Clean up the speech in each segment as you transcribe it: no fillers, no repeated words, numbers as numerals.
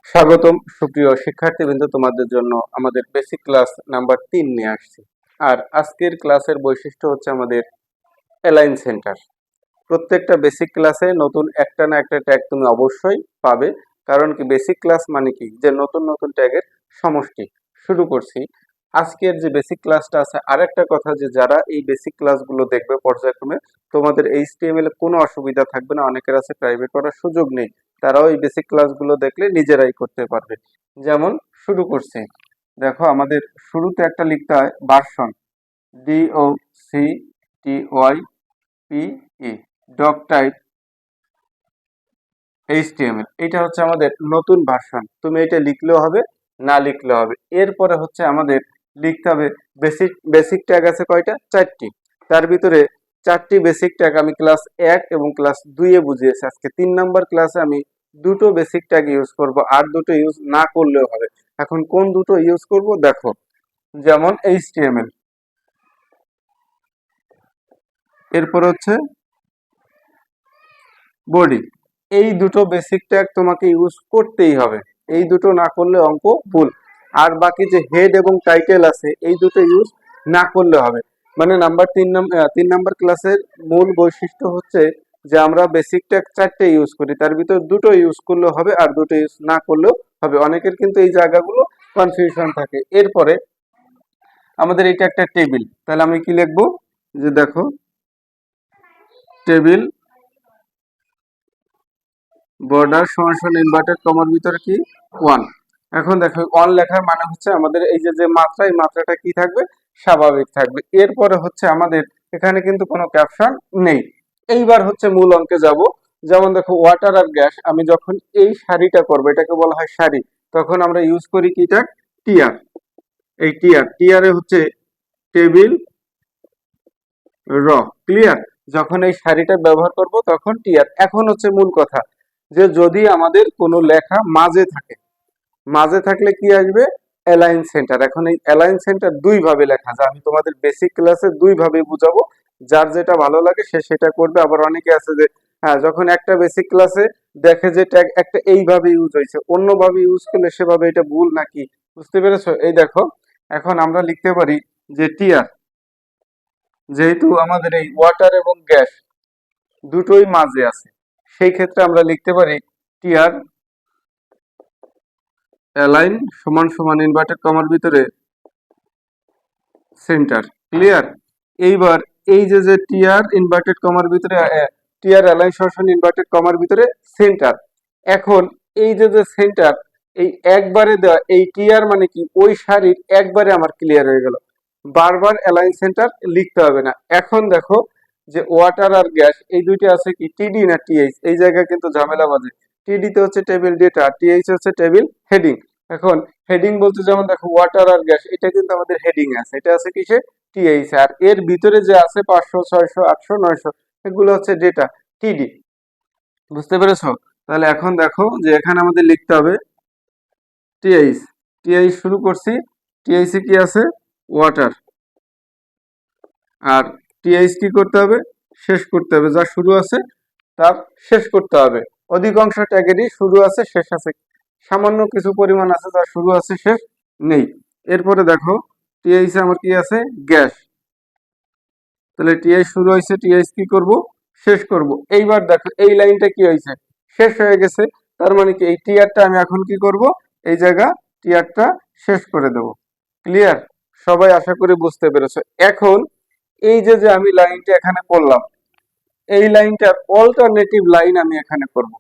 স্বাগতম সুপ্রিয় শিক্ষার্থীবৃন্দ, তোমাদের জন্য আমাদের বেসিক ক্লাস নাম্বার 3 নিয়ে আসছি। আর আজকের ক্লাসের বৈশিষ্ট্য হচ্ছে আমাদের অ্যালাইন সেন্টার। প্রত্যেকটা বেসিক ক্লাসে নতুন একটা না একটা ট্যাগ তুমি অবশ্যই পাবে, কারণ কি বেসিক ক্লাস মানে কি যে নতুন নতুন ট্যাগের সমষ্টি। শুরু করছি আজকের যে বেসিক ক্লাসটা আছে। আরেকটা কথা, যে যারা এই বেসিক ক্লাসগুলো দেখবে পর্যায়ক্রমে, তোমাদের এইচটিএমএল এ কোনো অসুবিধা থাকবে না। অনেকের আছে প্রাইভেট করার সুযোগ নেই, তারাও এই বেসিক ক্লাসগুলো দেখলে নিজেরাই করতে পারবে। যেমন শুরু করছি, দেখো আমাদের শুরুতে একটা লিখতে হয় version, DOCTYPE, doctype HTML. এটা হচ্ছে আমাদের নতুন ভার্সন। তুমি এটা লিখলেও হবে, না লিখলেও হবে। এরপরে হচ্ছে আমাদের লিখতে হবে বেসিক। বেসিক ট্যাগ আছে কয়টা? 4টি। তার ভিতরে 4টি বেসিক ট্যাগ আমি ক্লাস 1 এবং ক্লাস 2 এ বুঝিয়েছি। আজকে 3 নাম্বার ক্লাসে আমি দুটো বেসিক ট্যাগ ইউজ করব, আর দুটো ইউজ না করলেও হবে। এখন কোন দুটো ইউজ করব দেখো, যেমন এইচটিএমএল, এরপর হচ্ছে বডি। এই দুটো বেসিক ট্যাগ তোমাকে ইউজ করতেই হবে, এই দুটো না করলে অঙ্ক ভুল। আর বাকি যে হেড এবং টাইটেল আছে, এই দুটো ইউজ না করলে হবে। মানে তিন নাম্বার ক্লাসের মূল বৈশিষ্ট্য হচ্ছে যে আমরা বেসিক ট্যাগ 4টে ইউজ করি, তার ভিতর দুটো ইউজ করলেও হবে আর দুটো ইউজ না করলেও হবে। অনেকের কিন্তু এই জায়গাগুলো কনফিউশন থাকে। এরপরে আমাদের এটা একটা টেবিল, তাহলে আমি কি লিখবো, যে দেখো টেবিল বর্ডার সমান ইনভার্টেড কমার ভিতরে কি 1। এখন দেখো 1 লেখার মানে হচ্ছে আমাদের এই যে মাত্রা, এই মাত্রাটা কি থাকবে? স্বাভাবিক থাকবে। এরপরে হচ্ছে আমাদের এখানে কিন্তু কোনো ক্যাপশন নেই। এইবার হচ্ছে মূল অঙ্কে যাব। যেমন দেখো ওয়াটার আর গ্যাস, আমি যখন এই সারিটা করবো, এটাকে বলা হয় সারি, তখন আমরা ইউজ করি কি ট্যাগ? টিআর। এই টিআরে হচ্ছে টেবিল র। ক্লিয়ার? যখন এই সারিটা ব্যবহার করব তখন টিআর। এখন হচ্ছে মূল কথা, যে যদি আমাদের কোনো লেখা মাঝে থাকে, মাঝে থাকলে কি আসবে? Align centre. এখন এই অ্যালাইন সেন্টার দুই ভাবে লেখা যায়, আমি তোমাদের বেসিক ক্লাসে দুই ভাবে বুঝাবো। যার যেটা ভালো লাগে সে সেটা করবে। আবার অনেকে আছে যে হ্যাঁ, যখন একটা বেসিক ক্লাসে দেখে যে ট্যাগ একটা এইভাবে ইউজ হয়েছে, অন্যভাবে ইউজ করলে সেভাবে এটা ভুল নাকি। বুঝতে পেরেছো? এই দেখো, এখন আমরা লিখতে পারি যে টিআর, যেহেতু আমাদের এই ওয়াটার এবং গ্যাস দুটোই মাঝে আছে, সেই ক্ষেত্রে আমরা লিখতে পারি টিআর অ্যালাইন সমান ইনভার্টেড কমার ভিতরে সেন্টার। ক্লিয়ার? এইবার এই যে টিআর ইনভার্টেড কমার ভিতরে টিআর অ্যালাইন সমান ইনভার্টেড কমার ভিতরে সেন্টার। এখন এই যে সেন্টার, এই একবারে দেওয়া এই টিআর মানে কি ওই সারির একবারে আমার ক্লিয়ার হয়ে গেল, বারবার অ্যালাইন সেন্টার লিখতে হবে না। এখন দেখো যে ওয়াটার আর গ্যাস এই দুইটা আছে কি টিডি না টিএইচ, এই জায়গায় কিন্তু ঝামেলা বাজে। টিডিতে হচ্ছে টেবিল ডেটা, টিএইচ হচ্ছে টেবিল হেডিং। এখন হেডিং বলতে যেমন দেখো ওয়াটার আর গ্যাস, এটা কিন্তু আমাদের হেডিং আছে, এটা আছে কিসে? টিএইচ। আর এর ভিতরে যে আছে 500 600 800 900, এগুলো হচ্ছে ডেটা, টিডি। বুঝতে পেরেছো? তাহলে এখন দেখো যে এখানে আমাদের লিখতে হবে টিএইচ। টিএইচ শুরু করছি, টিএইচ কি আছে? ওয়াটার। আর টিএইচ কি করতে হবে? শেষ করতে হবে। যা শুরু আছে তার শেষ করতে হবে। অধিকাংশ ট্যাগেরই শুরু আছে শেষ আছে, সামান্য কিছু পরিমাণ আছে যার শুরু আছে শেষ নেই। এরপরে দেখো টিএইচ আমার কি আছে? গ্যাস। তাহলে টিএইচ শুরু হয়েছে, টিএইচ কি করব? শেষ করব। এইবার দেখো এই লাইনটা কি হয়েছে? শেষ হয়ে গেছে। তার মানে কি এই টিআরটা আমি এখন কি করব? এই জায়গা টিআরটা শেষ করে দেব। ক্লিয়ার? সবাই আশা করি বুঝতে পেরেছো। এখন এই যে আমি লাইনটা এখানে করলাম, এই লাইনটার অল্টারনেটিভ লাইন আমি এখানে করব,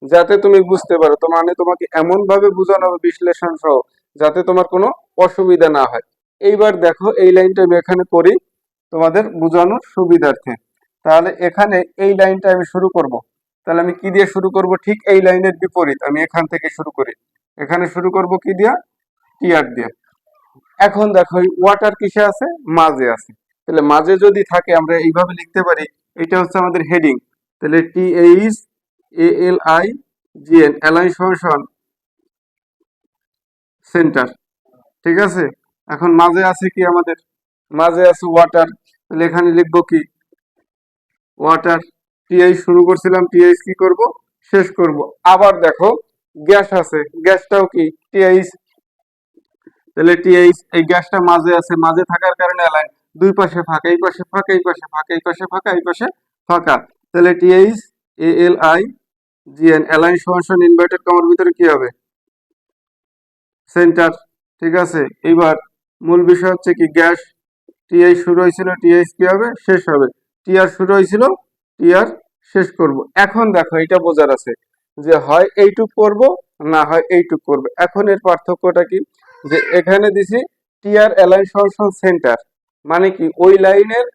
যাতে তুমি বুঝতে পারো। তো মানে তোমাকে এমন ভাবে বোঝানো হবে বিশ্লেষণ সহ, যাতে তোমার কোনো অসুবিধা না হয়। এইবার দেখো এই লাইনটা আমি এখানে করি তোমাদের বোঝানোর সুবিধার্থে। তাহলে এখানে এই লাইনটা আমি শুরু করব। তাহলে আমি কি দিয়ে শুরু করব? ঠিক এই লাইনের বিপরীত, আমি এখান থেকে শুরু করি। এখানে শুরু করব কি দিয়া? টিআর দিয়ে। এখন দেখো ওয়াটার কিসে আছে? মাঝে আছে। তাহলে মাঝে যদি থাকে আমরা এইভাবে লিখতে পারি, এটা হচ্ছে আমাদের হেডিং। তাহলে THALIGN, অ্যালাইন সমান সেন্টার। ঠিক আছে? এখন মাঝে আছে কি আমাদের? মাঝে আছে ওয়াটার। তাহলে এখানে লিখবো কি? ওয়াটার। টিএইচ শুরু করছিলাম, টিএইচ কি করব? শেষ করব। আবার দেখো গ্যাস আছে, গ্যাসটাও কি টিএইচ, তাহলে টিএইচ এই গ্যাসটা মাঝে আছে, মাঝে থাকার কারণে অ্যালাইন, দুই পাশে ফাঁকা, এই পাশে ফাঁকা, এই পাশে ফাঁকা, এই পাশে ফাঁকা, এই পাশে ফাঁকা, তাহলে টিএইচ এএলআই জিএন অ্যালাইন সমান ইনভার্টেড কমার ভিতরে কি হবে সেন্টার। ঠিক আছে, এইবার মূল বিষয় হচ্ছে কি গ্যাস টিএইচ শুরু হয়েছিল, টিএইচ কি হবে শেষ হবে, টিআর শুরু হয়েছিল, টিআর শেষ করব। এখন দেখো এটা বোঝার আছে যে হয় এইটুক করব না হয় এইটুক করব। এখন এর পার্থক্যটা কি, যে এখানে দিছি টিআর অ্যালাইন সমান সেন্টার, মানে কি ওই লাইনের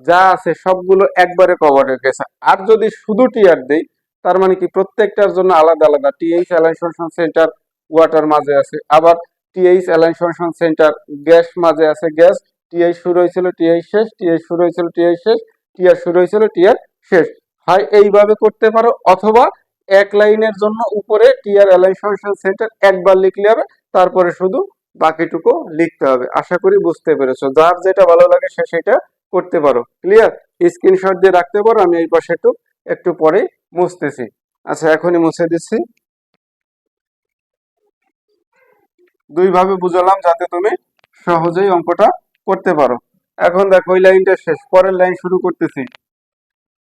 যা আছে সবগুলো একবারে কভার হয়ে গেছে। আর যদি শুধু টিআর দেই তার মানে কি প্রত্যেকটার জন্য আলাদা আলাদা টিএইচ অ্যালাইন সমান সেন্টার ওয়াটার মাঝে আছে, আবার টিএইচ অ্যালাইন সমান সেন্টার গ্যাস মাঝে আছে, গ্যাস টিআই শুরু হয়েছিল টিআই শেষ, টিআই শুরু হয়েছিল টিআই শেষ, টিআর শুরু হয়েছিল টিআর শেষ। হয় এইভাবে করতে পারো, অথবা এক লাইনের জন্য উপরে টিআর অ্যালাইন সমান সেন্টার একবার লিখলে হবে, তারপরে শুধু বাকিটুকু লিখতে হবে। আশা করি বুঝতে পেরেছো, যার যেটা ভালো লাগে সে সেটা করতে পারো। ক্লিয়ার, স্ক্রিনশট দিয়ে রাখতে পারো, আমি এই পাশে একটু পরে মুছতেছি। আচ্ছা এখনই মুছে দিচ্ছি। দুই ভাবে বুঝালাম যাতে তুমি সহজেই অঙ্কটা করতে পারো। এখন দেখো ওই লাইনটা শেষ, পরের লাইন শুরু করতেছি।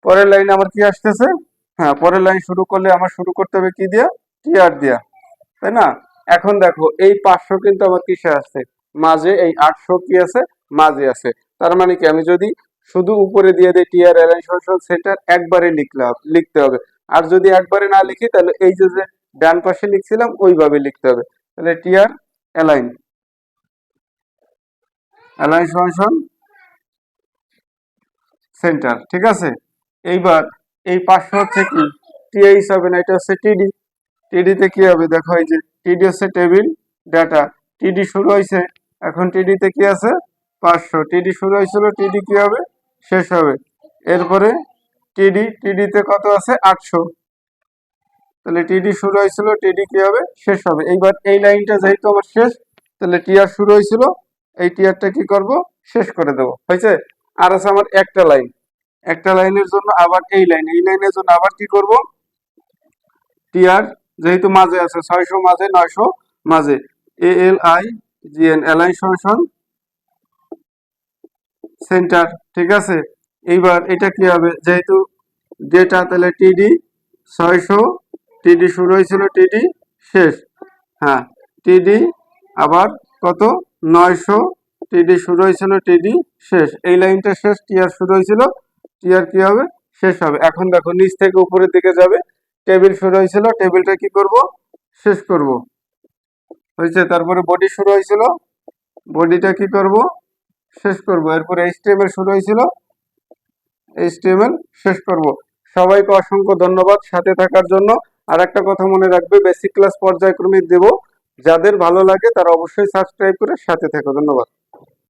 পরের লাইন আমার কি আসতেছে, হ্যাঁ পরের লাইন শুরু করলে আমার শুরু করতে হবে কি দিয়া, টিআর দিয়া, তাই না? এখন দেখো এই 500 কিন্তু আমার কিসে আছে মাঝে, এই 800 কি আছে মাঝে আছে। তার মানে কি আমি যদি শুধু উপরে দিয়ে দিই টিআর অ্যালাইন সমান সেন্টার একবারে লিখতে হবে। আর যদি একবারে না লিখি তাহলে এই যে যে ডান পাশে লিখছিলাম ওইভাবে লিখতে হবে। তাহলে টিআর অ্যালাইন অ্যালাইন সমান সেন্টার। ঠিক আছে, এইবার এই 500 হচ্ছে কি টিএইচ হবে না, এটা হচ্ছে টিডি। টিডি তে কি হবে দেখো, এই যে টিডি হচ্ছে টেবিল ডাটা, টিডি শুরু হয়েছে, এখন টিডি তে কি আছে 500, টিডি শুরু হয়েছিল, টিডি কি হবে শেষ হবে। এরপরে টিডি তে কত আছে 800, তাহলে টিডি শুরু হয়েছিল, টিডি কি হবে শেষ হবে। এইবার এই লাইনটা যেহেতু আমার শেষ, তাহলে টিআর শুরু হয়েছিল, এই টিআরটা কি করব শেষ করে দেবো, হয়েছে। আর আছে আমার একটা লাইন, একটা লাইনের জন্য আবার এই লাইন, এই লাইনের জন্য আবার কি করব, টিআর যেহেতু মাঝে আছে 600 মাঝে 900 মাঝে, এএলআই জিএন অ্যালাইন সমান সেন্টার। ঠিক আছে, এইবার এটা কি হবে যেহেতু ডেটা, তাহলে টিডি 600, টিডি শুরু হয়েছিল, টিডি শেষ, হ্যাঁ টিডি আবার কত 900, টিডি শুরু হয়েছিল, টিডি শেষ, এই লাইনটা শেষ, টিআর শুরু হয়েছিল, টিআর কি হবে শেষ হবে। এখন দেখো নিচ থেকে উপরের দিকে যাবে, টেবিল শুরু হয়েছিল, টেবিলটা কি করব শেষ করব, হয়েছে। তারপরে বডি শুরু হয়েছিল, বডিটা কি করব শেষ করব। এরপরে এইচটিএমএল শুরু হয়েছিল, এইচটিএমএল শেষ করব। সবাইকে অসংখ্য ধন্যবাদ সাথে থাকার জন্য। আর একটা কথা মনে রাখবে, বেসিক ক্লাস পর্যায়ক্রমিক দেব, যাদের ভালো লাগে তারা অবশ্যই সাবস্ক্রাইব করে সাথে থাকো। ধন্যবাদ।